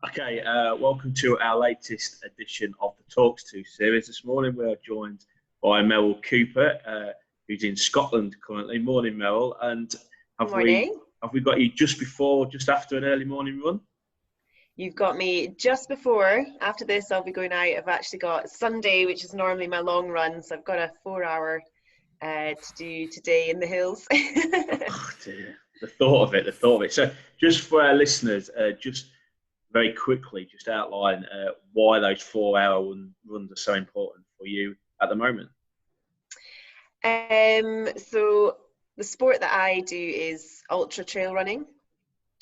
Okay, welcome to our latest edition of the Talks To series. This morning we are joined by Meryl Cooper, who's in Scotland currently. Morning, Meryl. And have we Morning. have we got you just before, just after an early morning run? You've got me just before. After this, I'll be going out. I've actually got Sunday, which is normally my long run, so I've got a 4 hour to do today in the hills. Oh dear, the thought of it. So, just for our listeners, just very quickly, just outline why those 4 hour runs are so important for you at the moment. So the sport that I do is ultra trail running.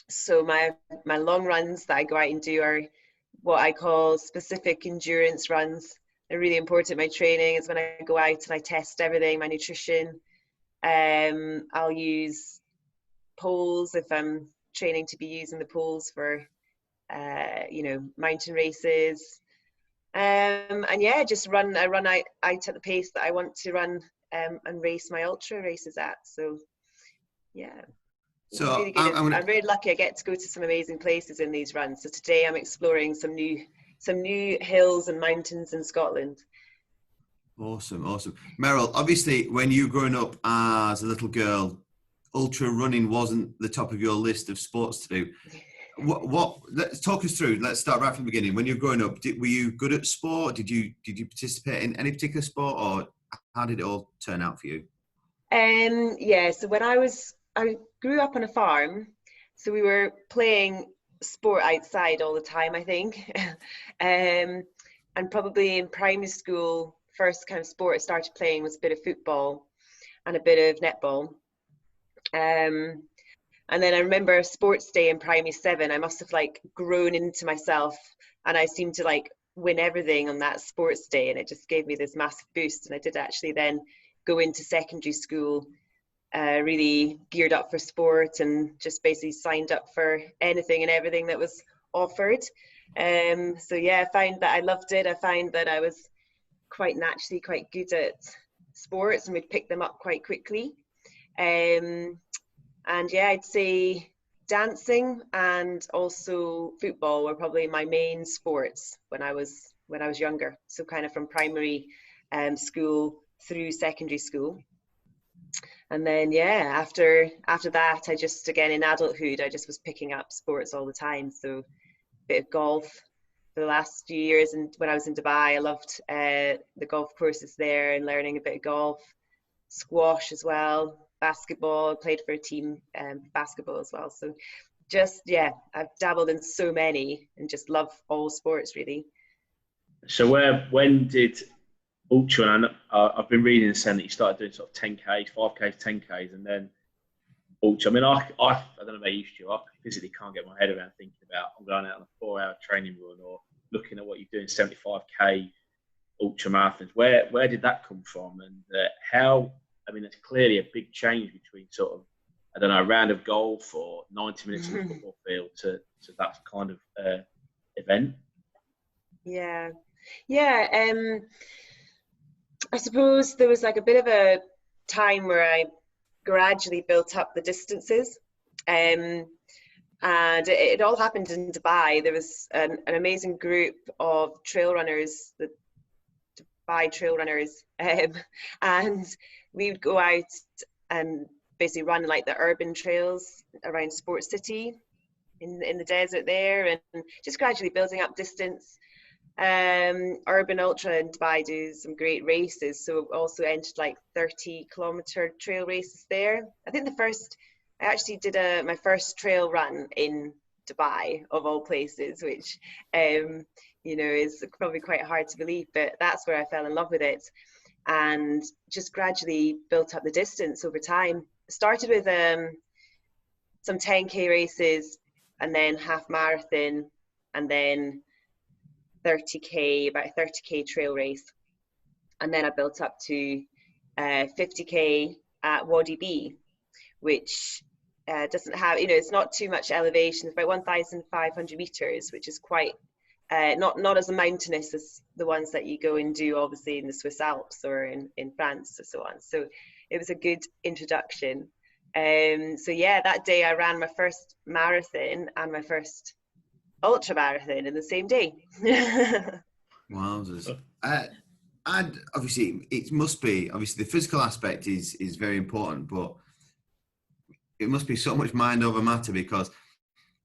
So my long runs that I go out and do are what I call specific endurance runs. They're really important. My training is when I go out and I test everything, my nutrition. I'll use poles if I'm training to be using the poles for mountain races. And yeah, I run out at the pace that I want to run and race my ultra races at. So yeah. So really good. I'm very lucky. I get to go to some amazing places in these runs. So today I'm exploring some new hills and mountains in Scotland. Awesome. Meryl, obviously, when you were growing up as a little girl, ultra running wasn't the top of your list of sports to do. Let's talk us through. Let's start right from the beginning. When you were growing up, were you good at sport? Did you participate in any particular sport, or how did it all turn out for you? So when I grew up on a farm, so we were playing sport outside all the time, I think. And probably in primary school, first kind of sport I started playing was a bit of football and a bit of netball. And then I remember sports day in primary 7, I must have grown into myself, and I seemed to win everything on that sports day, and it just gave me this massive boost. And I did actually then go into secondary school really geared up for sport and just basically signed up for anything and everything that was offered. So yeah, I found that I loved it. I found that I was quite naturally quite good at sports and would pick them up quite quickly. And yeah, I'd say dancing and also football were probably my main sports when I was younger. So kind of from primary school through secondary school. And then yeah, after that, I just, again in adulthood, I just was picking up sports all the time. So a bit of golf for the last few years, and when I was in Dubai, I loved the golf courses there and learning a bit of golf. Squash as well, basketball, played for a team basketball as well. So just yeah, I've dabbled in so many and just love all sports really. So when did ultra, and I've been reading saying that you started doing sort of 10Ks, 5Ks, 10Ks, and then ultra. I mean, I don't know about you, Stu, I physically can't get my head around thinking about I'm going out on a 4 hour training run or looking at what you're doing, 75K ultra marathons. Where did that come from, and how? I mean, it's clearly a big change between sort of, I don't know, a round of golf or 90 minutes in a football field to that kind of event. Yeah. I suppose there was a bit of a time where I gradually built up the distances. And it all happened in Dubai. There was an amazing group of trail runners, the Dubai trail runners, and we would go out and basically run the urban trails around Sports City in the desert there, and just gradually building up distance. Urban Ultra in Dubai do some great races, so also entered 30-kilometer trail races there. I think I actually did my first trail run in Dubai, of all places, which is probably quite hard to believe, but that's where I fell in love with it, and just gradually built up the distance over time. Started with some 10K races, and then half marathon, and then 30K, about a 30K trail race. And then I built up to 50K at Wadi B, which doesn't have, it's not too much elevation. It's about 1,500 meters, which is quite, not as mountainous as the ones that you go and do, obviously, in the Swiss Alps or in France and so on. So it was a good introduction. So yeah, that day I ran my first marathon and my first ultra marathon in the same day. Wowzers. And obviously, it must be, obviously, the physical aspect is very important, but it must be so much mind over matter, because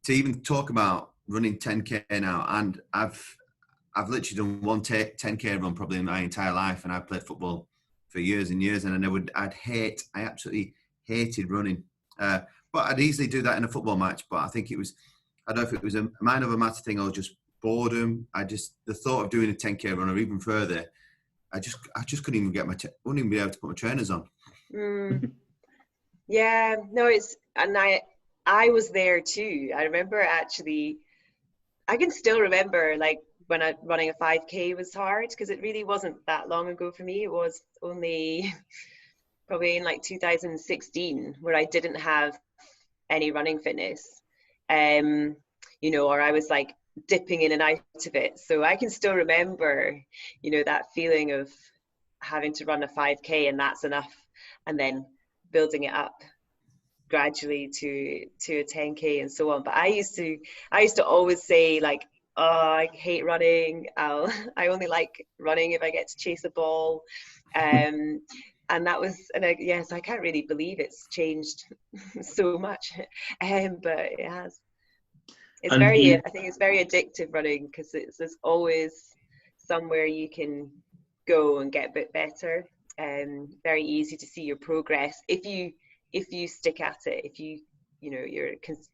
to even talk about running 10K now, and I've literally done one 10K run probably in my entire life, and I've played football for years and years, and I absolutely hated running. But I'd easily do that in a football match, but I think I don't know if it was a mind over matter thing or just boredom. The thought of doing a 10K run or even further, I just couldn't even wouldn't even be able to put my trainers on. Yeah, no, I was there too. I remember actually, I can still remember like when running a 5K was hard, because it really wasn't that long ago for me. It was only probably in like 2016 where I didn't have any running fitness, or I was like dipping in and out of it. So I can still remember, that feeling of having to run a 5K and that's enough, and then building it up gradually to a 10K and so on. But I used to always say like, oh, I hate running. I only like running if I get to chase a ball. And that was, yes, I can't really believe it's changed so much. But it has. I think it's very addictive running, because there's always somewhere you can go and get a bit better. Very easy to see your progress if you stick at it. If you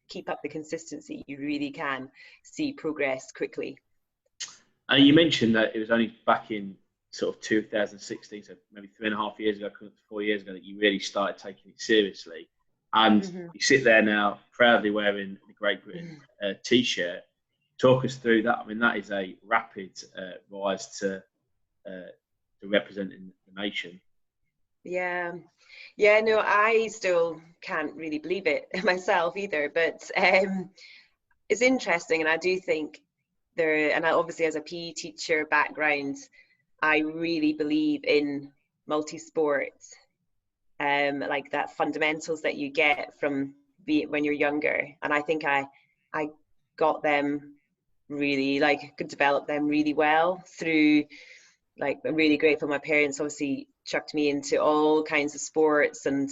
keep up the consistency, you really can see progress quickly. And you mentioned that it was only back in sort of 2016, so maybe 3.5 years ago, 4 years ago, that you really started taking it seriously. And you sit there now proudly wearing the Great Britain t-shirt. Talk us through that. I mean, that is a rapid rise to representing the nation. Yeah, no, I still can't really believe it myself either, but it's interesting. And I do think obviously as a PE teacher background, I really believe in multi-sport, like that fundamentals that you get from when you're younger. And I think I got them really, like, could develop them really well through, like, I'm really grateful my parents obviously chucked me into all kinds of sports, and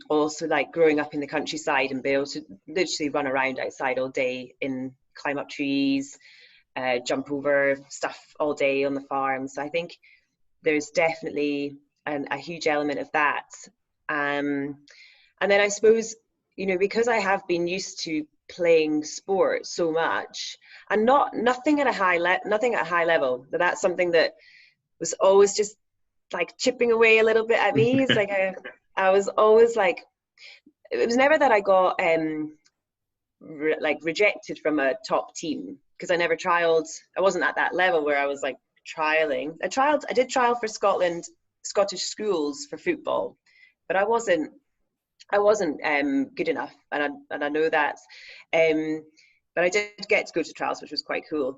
also like growing up in the countryside and be able to literally run around outside all day and climb up trees, jump over stuff all day on the farm. So I think there's definitely a huge element of that. And then I suppose, because I have been used to playing sport so much, and nothing at a high level, that's something that was always just like chipping away a little bit at me. It's like I was always like, it was never that I got rejected from a top team, because I never trialed. I wasn't at that level where I was like trialing. I did trial for Scottish schools for football, but I wasn't good enough, and I know that. But I did get to go to trials, which was quite cool.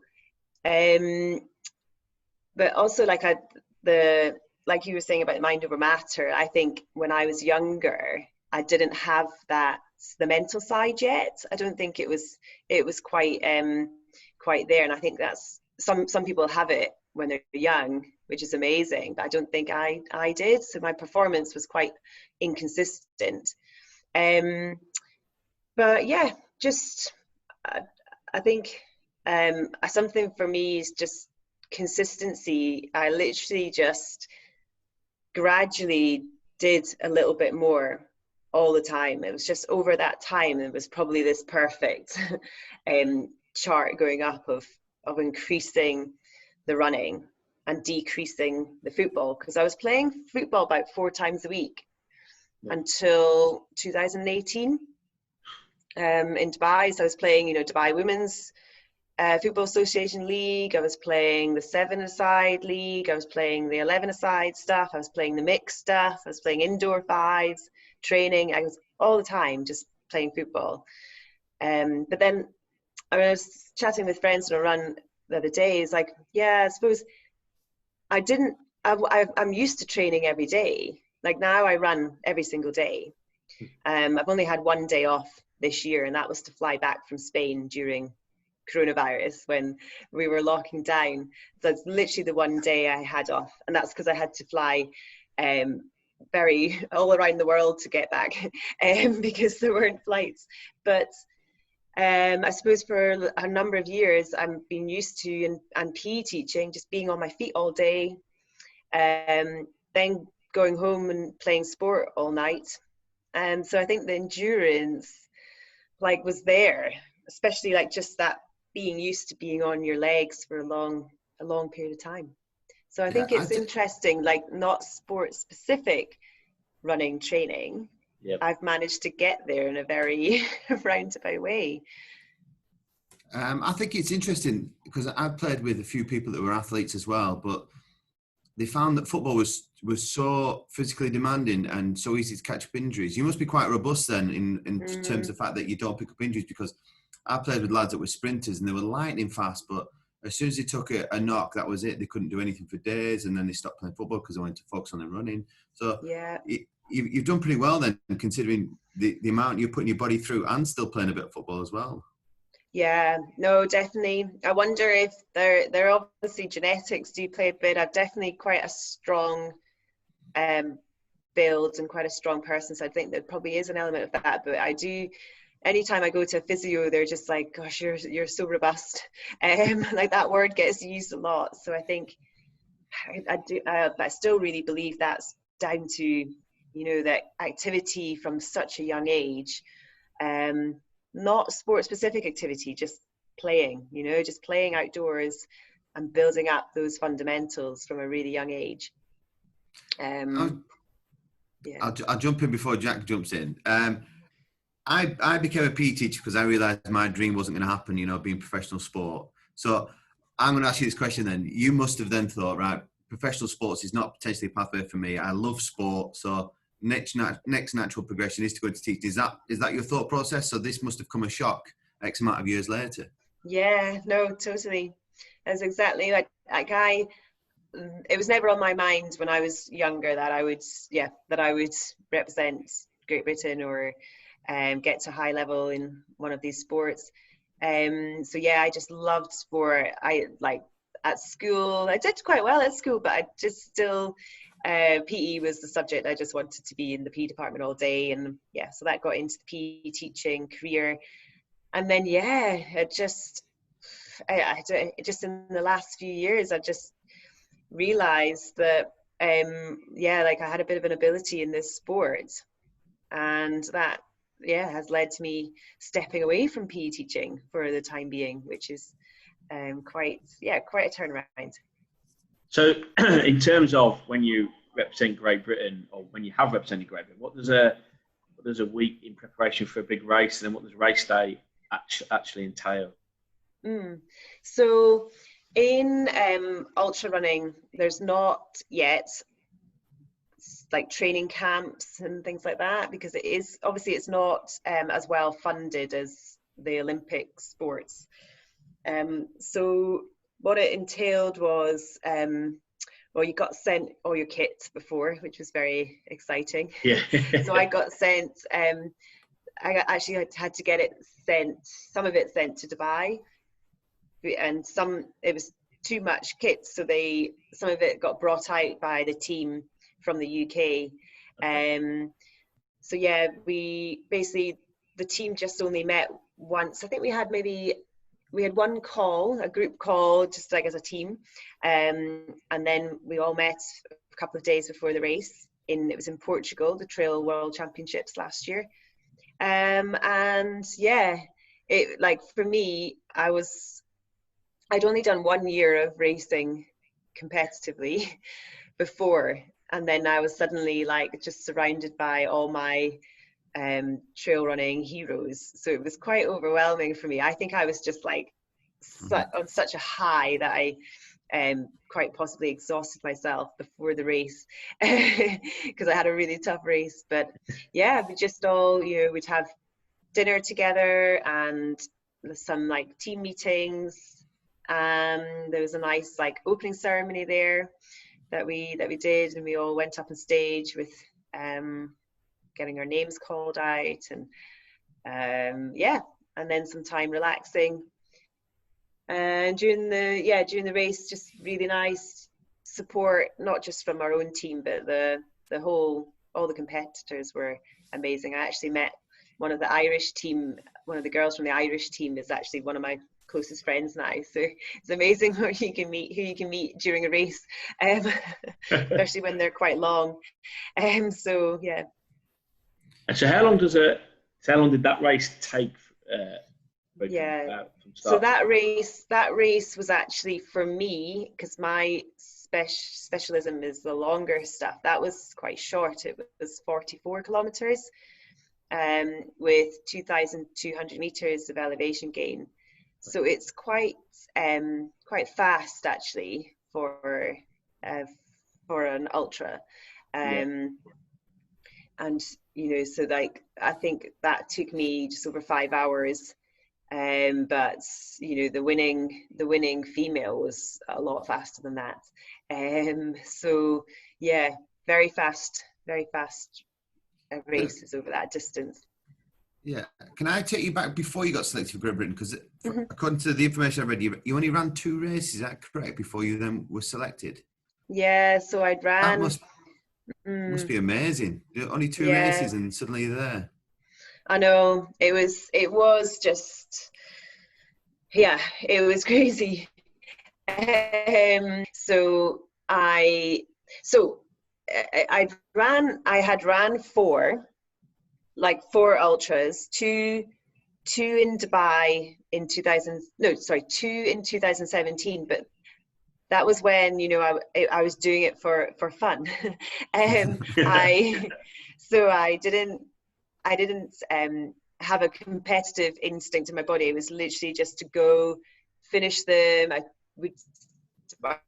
But also, like like you were saying about mind over matter, I think when I was younger, I didn't have the mental side yet. I don't think it was quite there, and I think that's some people have it when they're young, which is amazing, but I don't think I did. So my performance was quite inconsistent. But yeah, just I think something for me is just consistency. I literally just gradually did a little bit more all the time. It was just over that time, it was probably this perfect chart going up of increasing the running and decreasing the football, because I was playing football about 4 times a week until 2018 in Dubai. So I was playing, Dubai Women's Football Association League. I was playing the 7-a-side league. I was playing the 11-a-side stuff. I was playing the mixed stuff. I was playing indoor fives, training. I was all the time just playing football. But then I was chatting with friends on a run the other day. It's like, yeah, I suppose I'm used to training every day. Like now I run every single day. I've only had 1 day off this year, and that was to fly back from Spain during coronavirus when we were locking down. So it's literally the one day I had off, and that's because I had to fly very all around the world to get back because there weren't flights. But I suppose for a number of years I've been used to and PE teaching, just being on my feet all day, then going home and playing sport all night. And so I think the endurance like was there, especially like just that being used to being on your legs for a long period of time. So I think it's interesting, like not sport specific running training. Yep. I've managed to get there in a very roundabout way. I think it's interesting because I've played with a few people that were athletes as well, but they found that football was so physically demanding and so easy to catch up injuries. You must be quite robust then in terms of the fact that you don't pick up injuries, because I played with lads that were sprinters and they were lightning fast, but as soon as they took a knock, that was it. They couldn't do anything for days, and then they stopped playing football because they wanted to focus on their running. So yeah, you've done pretty well then, considering the amount you're putting your body through and still playing a bit of football as well. Yeah, no, definitely. I wonder if they're obviously genetics do play a bit. I've definitely quite a strong build and quite a strong person, so I think there probably is an element of that. But I do, anytime I go to a physio, they're just like, gosh, you're so robust. Like that word gets used a lot. So I think I still really believe that's down to, you know, that activity from such a young age. Not sport specific activity, just playing, you know, just playing outdoors and building up those fundamentals from a really young age. I'll jump in before Jack jumps in. I became a PE teacher because I realised my dream wasn't going to happen, you know, being professional sport. So I'm going to ask you this question then. You must have then thought, right, professional sports is not potentially a pathway for me. I love sport, so next natural progression is to go into teaching. Is that your thought process? So this must have come a shock X amount of years later. Yeah, no, totally. That's exactly like it was never on my mind when I was younger that I would represent Great Britain or get to high level in one of these sports. So yeah, I just loved sport. I like at school, I did quite well at school, but I just still PE was the subject. I just wanted to be in the PE department all day, and yeah, so that got into the PE teaching career. And then it just in the last few years I just realized that like I had a bit of an ability in this sport, and that has led to me stepping away from PE teaching for the time being, which is quite a turnaround. So, in terms of when you represent Great Britain, or when you have represented Great Britain, what does a week in preparation for a big race, and then what does race day actually entail? So, in ultra running, there's not yet like training camps and things like that, because it is obviously it's not as well funded as the Olympic sports. So what it entailed was, you got sent all your kits before, which was very exciting. Yeah. So I got sent, I actually had to get some of it sent to Dubai, and it was too much kits, so some of it got brought out by the team from the UK. So yeah, the team just only met once. I think we had one call, a group call, just like as a team, and then we all met a couple of days before the race. It was in Portugal, the Trail World Championships last year. And yeah, it, like for me, I'd only done 1 year of racing competitively before, and then I was suddenly like just surrounded by all my trail running heroes. So it was quite overwhelming for me. I think I was just like on such a high that I quite possibly exhausted myself before the race because I had a really tough race. But yeah, we just all, you know, we'd have dinner together and some like team meetings. There was a nice like opening ceremony there that we did, and we all went up on stage with getting our names called out, and and then some time relaxing. And during the race, just really nice support, not just from our own team, but all the competitors were amazing. I actually met one of the girls from the Irish team is actually one of my closest friends now. So it's amazing who you can meet during a race, especially when they're quite long. So yeah. And so how long did that race take? Yeah. From So start that race was actually for me, because my specialism is the longer stuff. That was quite short. It was 44 kilometers, with 2,200 meters of elevation gain. So it's quite fast actually for an ultra. And so like I think that took me just over 5 hours. But the winning female was a lot faster than that. So yeah, very fast races over that distance. Yeah. Can I take you back before you got selected for Great Britain? Because according to the information I read, you only ran 2 races, is that correct, before you then were selected? Yeah, so I'd ran. That must be amazing. Only 2 races and suddenly you're there. I know, it was just, yeah, it was crazy. So I had ran 4 ultras, two in Dubai in 2 in 2017, but that was when I was doing it for fun. I didn't have a competitive instinct in my body. It was literally just to go finish them. I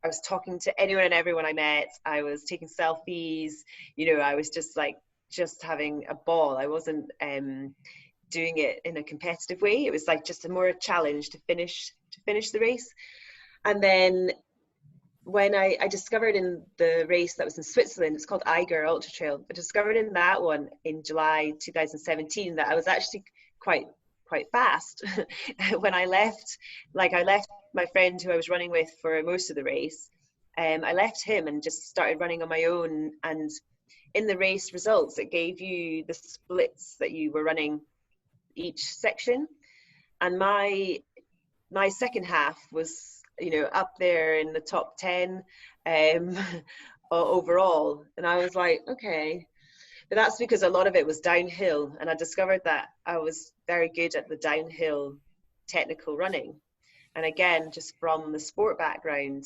was talking to anyone and everyone I met. I was taking selfies. I was just having a ball. I wasn't doing it in a competitive way. It was like just a more challenge to finish the race. And then when I discovered in the race that was in Switzerland, it's called Eiger Ultra Trail. I discovered in that one in July 2017 that I was actually quite fast. When I left my friend who I was running with for most of the race. I left him and just started running on my own. And in the race results, it gave you the splits that you were running each section. And my second half was up there in the top 10 overall, and I was like, okay, but that's because a lot of it was downhill, and I discovered that I was very good at the downhill technical running. And again, just from the sport background,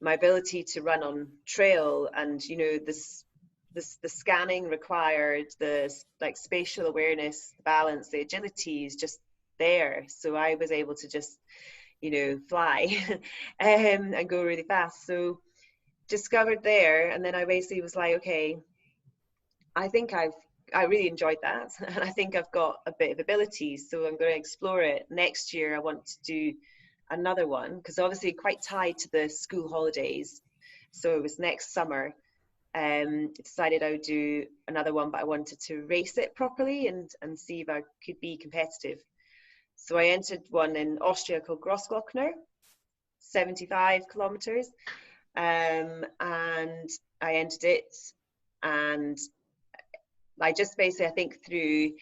my ability to run on trail and the scanning required, the spatial awareness, the balance, the agility is just there. So I was able to just fly and go really fast. So discovered there, and then I basically was like, okay, I think I really enjoyed that, and I think I've got a bit of ability, so I'm going to explore it. Next year I want to do another one, because obviously quite tied to the school holidays, so it was next summer. Decided I would do another one, but I wanted to race it properly and see if I could be competitive. So I entered one in Austria called Grossglockner, 75 kilometers, and I entered it, and I just basically, I think through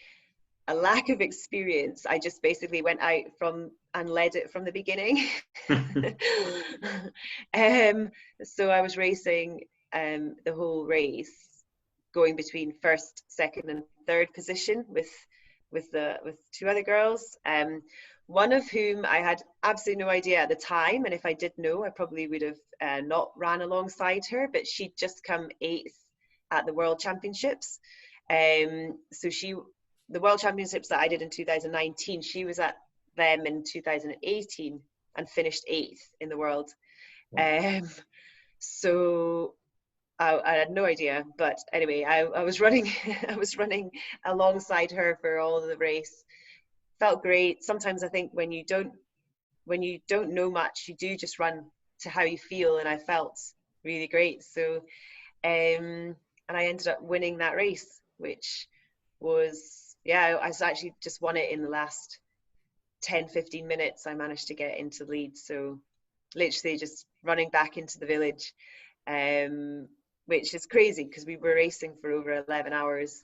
a lack of experience, I just basically went out and led it from the beginning. So I was racing the whole race, going between first, second, and third position with 2 other girls, one of whom I had absolutely no idea at the time, and if I did know, I probably would have not ran alongside her, but she'd just come 8th at the World Championships. So the World Championships that I did in 2019, she was at them in 2018 and finished 8th in the world. So I had no idea, but anyway, I was running I was running alongside her for all of the race. Felt great. Sometimes I think when you don't know much, you do just run to how you feel, and I felt really great. So and I ended up winning that race, which was, I actually just won it in the last 10-15 minutes I managed to get into the lead. So literally just running back into the village, which is crazy because we were racing for over 11 hours.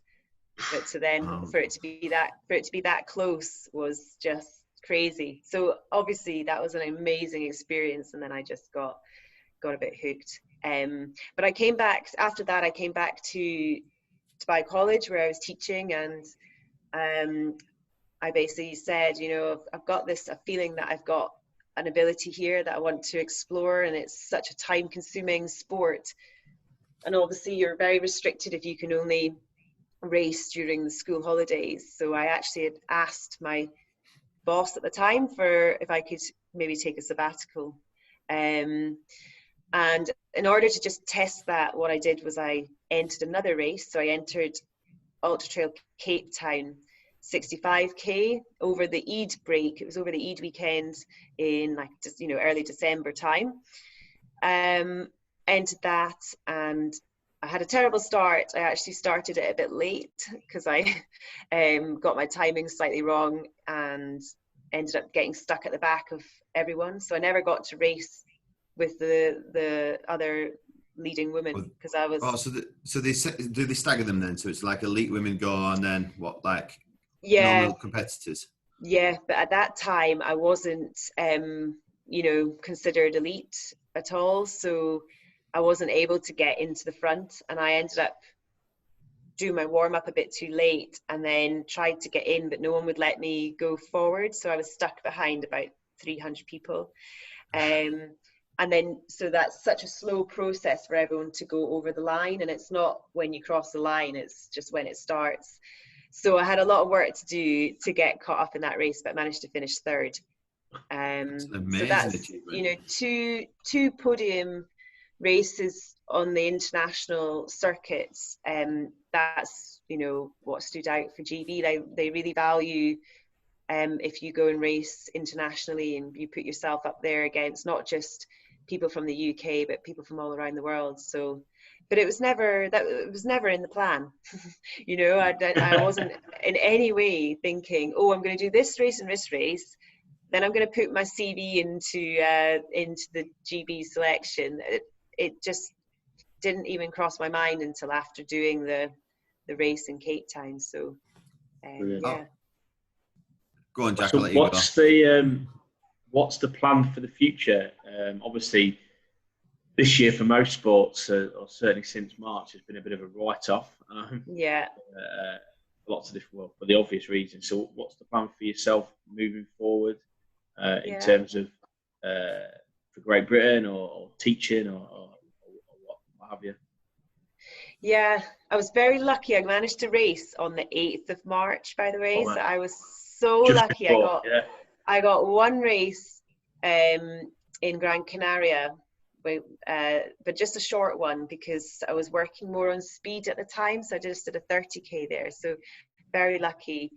But to then for it to be that close was just crazy. So obviously that was an amazing experience, and then I just got a bit hooked. But I came back after that. I came back to Dubai College where I was teaching, and I basically said, you know, I've got this a feeling that I've got an ability here that I want to explore, and it's such a time-consuming sport, and obviously you're very restricted if you can only race during the school holidays. So I actually had asked my boss at the time for if I could maybe take a sabbatical, and in order to just test that, what I did was I entered another race. So I entered Ultra Trail Cape Town 65k over the Eid break. It was over the Eid weekend in like just, you know, early December time. Entered that, and I had a terrible start. I actually started it a bit late because I got my timing slightly wrong and ended up getting stuck at the back of everyone. So I never got to race with the other leading women because I was. Oh, so they do they stagger them then? So it's like elite women go, and then what, like normal competitors? Yeah, but at that time I wasn't, you know, considered elite at all. So I wasn't able to get into the front, and I ended up doing my warm up a bit too late and then tried to get in, but no one would let me go forward. So I was stuck behind about 300 people. And then, so that's such a slow process for everyone to go over the line. And it's not when you cross the line, it's just when it starts. So I had a lot of work to do to get caught up in that race, but managed to finish third. That's an amazing so that's, achievement. you know, two podium races on the international circuits. That's, you know, what stood out for GB. They really value if you go and race internationally and you put yourself up there against not just people from the UK but people from all around the world. So, but it was never in the plan. You know, I wasn't in any way thinking, oh, I'm going to do this race and this race, then I'm going to put my CV into the GB selection. It just didn't even cross my mind until after doing the race in Cape Town. So yeah. Go on, Jack. So what's the plan for the future? Obviously, this year for most sports, or certainly since March, has been a bit of a write-off. Lots of different, well, for the obvious reasons. So, what's the plan for yourself moving forward in terms of for Great Britain or teaching or what have you? Yeah, I was very lucky. I managed to race on the 8th of March, by the way. So I was so Just lucky. before, I got one race in Gran Canaria, but just a short one because I was working more on speed at the time. So I just did a 30k there. So very lucky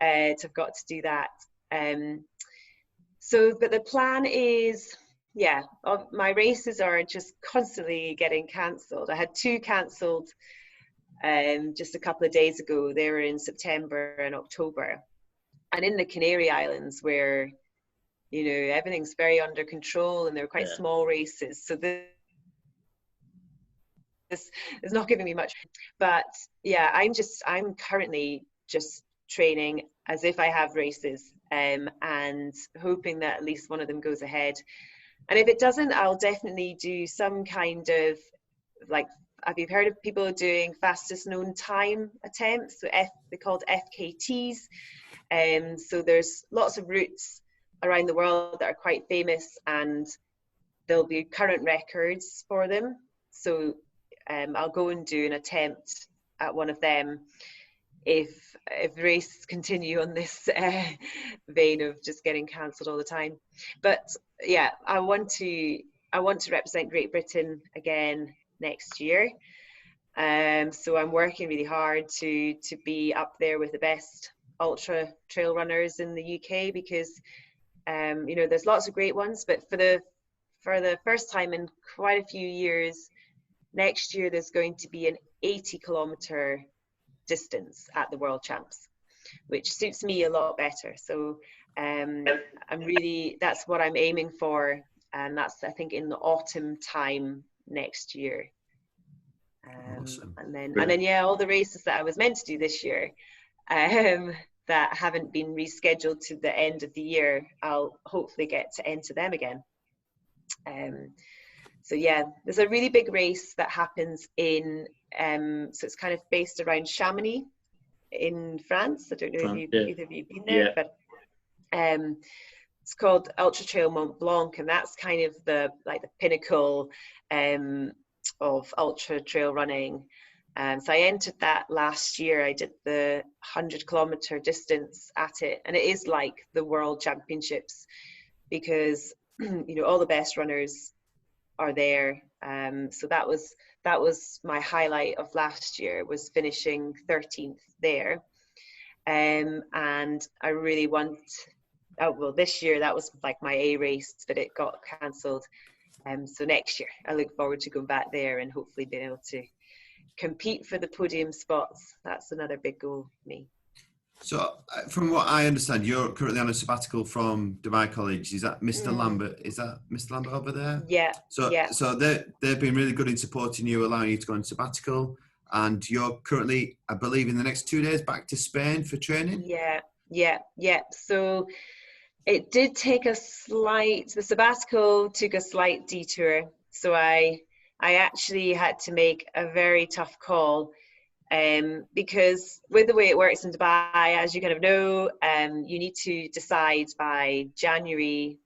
to have got to do that. But the plan is, my races are just constantly getting cancelled. I had 2 cancelled just a couple of days ago. They were in September and October. And in the Canary Islands, where, you know, everything's very under control and they're quite small races. So this is not giving me much. But yeah, I'm currently just training as if I have races and hoping that at least one of them goes ahead. And if it doesn't, I'll definitely do some kind of, like, have you heard of people doing fastest known time attempts? So they're called FKTs. So there's lots of routes around the world that are quite famous, and there'll be current records for them. So I'll go and do an attempt at one of them if races continue on this vein of just getting cancelled all the time. But yeah, I want to represent Great Britain again next year. So I'm working really hard to be up there with the best ultra trail runners in the UK, because you know, there's lots of great ones, but for the first time in quite a few years, next year there's going to be an 80-kilometer distance at the World Champs, which suits me a lot better. So That's what I'm aiming for, and that's, I think, in the autumn time next year. Awesome. And then yeah, all the races that I was meant to do this year, that haven't been rescheduled to the end of the year, I'll hopefully get to enter them again. So yeah, there's a really big race that happens in, so it's kind of based around Chamonix in France. I don't know if either of you been there, but it's called Ultra Trail Mont Blanc, and that's kind of the pinnacle of ultra trail running. So I entered that last year. I did the 100-kilometer distance at it, and it is like the World Championships, because all the best runners are there. So that was my highlight of last year, was finishing 13th there. And I really this year that was like my A race, but it got cancelled. So next year I look forward to going back there and hopefully being able to compete for the podium spots. That's another big goal for me. So from what I understand, you're currently on a sabbatical from Dubai College. Is that Mr. Lambert? Is that Mr. Lambert over there? Yeah. So they've been really good in supporting you, allowing you to go on sabbatical. And you're currently, I believe, in the next 2 days back to Spain for training? Yeah. So it did take the sabbatical took a slight detour. So I actually had to make a very tough call, because with the way it works in Dubai, as you kind of know, you need to decide by January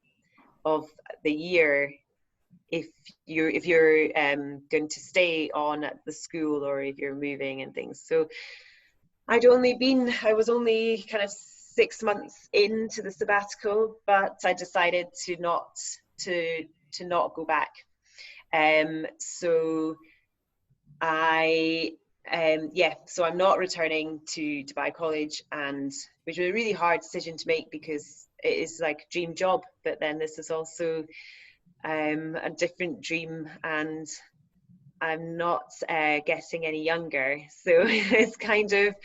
of the year if you're going to stay on at the school or if you're moving and things. So I was only kind of 6 months into the sabbatical, but I decided to not go back. So I'm not returning to Dubai College, and which was a really hard decision to make, because it is like a dream job, but then this is also a different dream, and I'm not getting any younger, so it's kind of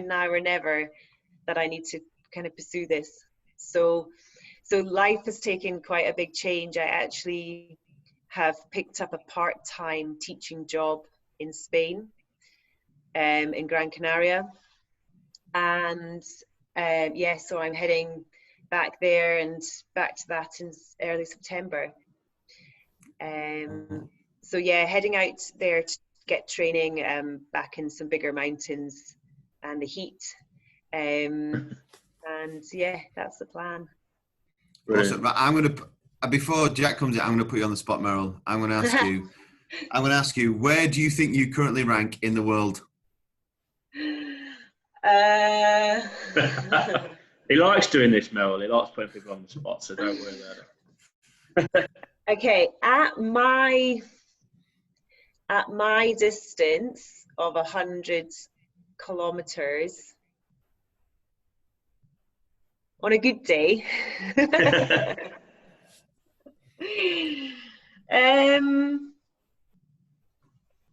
now or never that I need to kind of pursue this. So life has taken quite a big change. I actually have picked up a part-time teaching job in Spain, in Gran Canaria, and so I'm heading back there and back to that in early September. So yeah, heading out there to get training back in some bigger mountains and the heat. And yeah, that's the plan. Awesome. Right, I'm going to, before Jack comes in, I'm going to put you on the spot, Meryl. I'm going to ask you, where do you think you currently rank in the world? He likes doing this, Meryl. He likes putting people on the spot, so don't worry about it. Okay, at my distance of 100 kilometers, on a good day,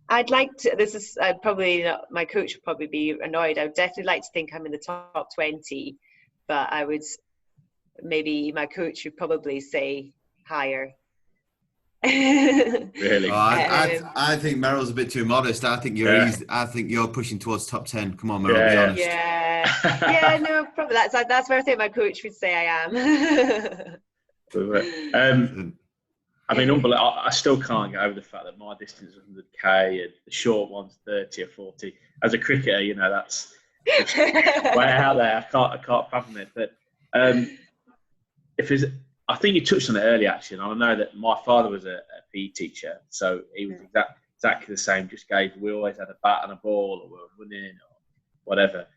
I'd like to, probably not, my coach would probably be annoyed. I would definitely like to think I'm in the top 20, but maybe my coach would probably say higher. Really? Oh, I think Meryl's a bit too modest. I think you're easy. I think you're pushing towards top 10. Come on, Meryl, be honest. Yeah, no, probably that's where I think my coach would say I am. I mean, I still can't get over the fact that my distance is 100k and the short one's 30 or 40. As a cricketer, that's way out there. I can't fathom it. But I think you touched on it earlier, actually, and I know that my father was a PE teacher, so he was exactly the same. We always had a bat and a ball, or we were running, or whatever.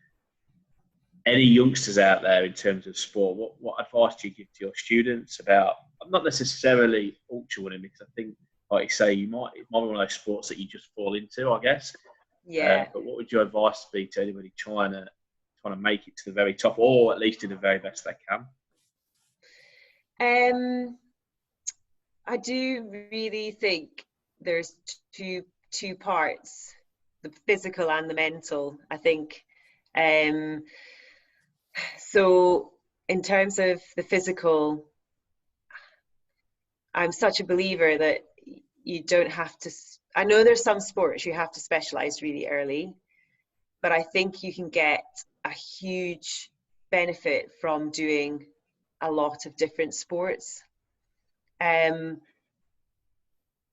Any youngsters out there in terms of sport, what advice do you give to your students about, not necessarily ultra running, because I think, like you say, it might be one of those sports that you just fall into, I guess. Yeah. But what would your advice be to anybody trying to make it to the very top, or at least do the very best they can? I do really think there's two parts, the physical and the mental, I think. So in terms of the physical, I'm such a believer that you don't have to, I know there's some sports you have to specialize really early, but I think you can get a huge benefit from doing a lot of different sports.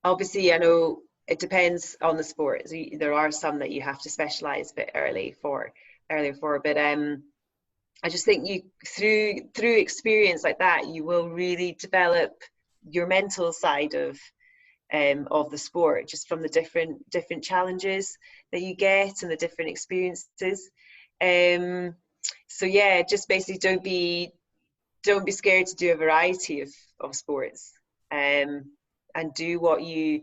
Obviously, I know it depends on the sport. So there are some that you have to specialize a bit earlier for, but I just think you through experience like that, you will really develop your mental side of the sport, just from the different challenges that you get and the different experiences. So yeah, just basically don't be scared to do a variety of sports, and do what you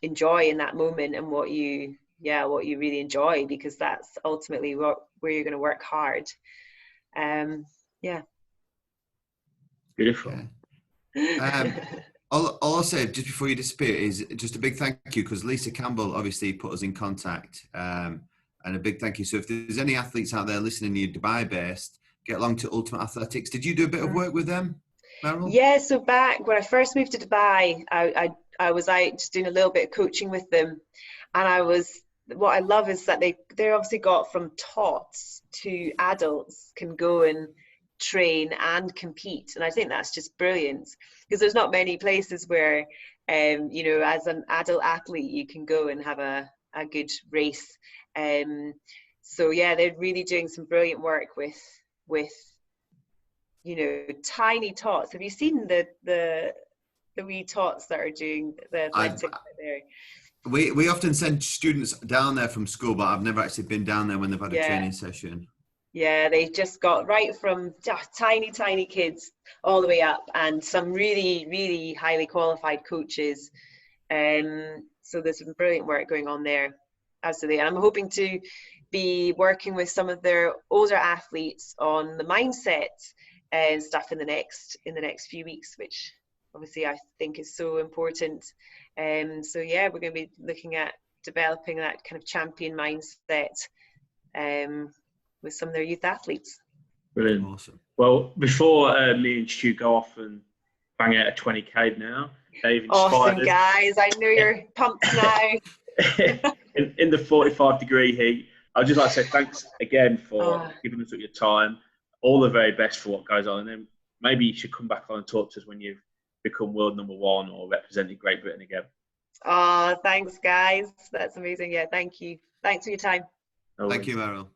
enjoy in that moment, and what you really enjoy, because that's ultimately where you're going to work hard. Yeah. Beautiful. All I'll say just before you disappear is just a big thank you, because Lisa Campbell obviously put us in contact, and a big thank you. So if there's any athletes out there listening, you're Dubai based, get along to Ultimate Athletics. Did you do a bit of work with them, Meryl? Yeah, so back when I first moved to Dubai, I was out just doing a little bit of coaching with them, and what I love is that they're obviously got from tots to adults can go and train and compete, and I think that's just brilliant, because there's not many places where as an adult athlete you can go and have a good race. So yeah, they're really doing some brilliant work with tiny tots. Have you seen the wee tots that are doing the athletics there? We often send students down there from school, but I've never actually been down there when they've had a training session. Yeah, they just got right from tiny kids all the way up, and some really, really highly qualified coaches. So there's some brilliant work going on there. Absolutely. And I'm hoping to be working with some of their older athletes on the mindset and stuff in the next few weeks, which obviously I think is so important. So yeah, we're going to be looking at developing that kind of champion mindset with some of their youth athletes. Brilliant. Awesome. Well, before me and Stu go off and bang out a 20K now, they've inspired awesome, us. Guys. I know you're pumped now. in the 45-degree heat. I'd just like to say thanks again for giving us your time. All the very best for what goes on. And then maybe you should come back on and talk to us when you've become world number one or represented Great Britain again. Oh, thanks, guys. That's amazing. Yeah, thank you. Thanks for your time. Thank you, Meryl.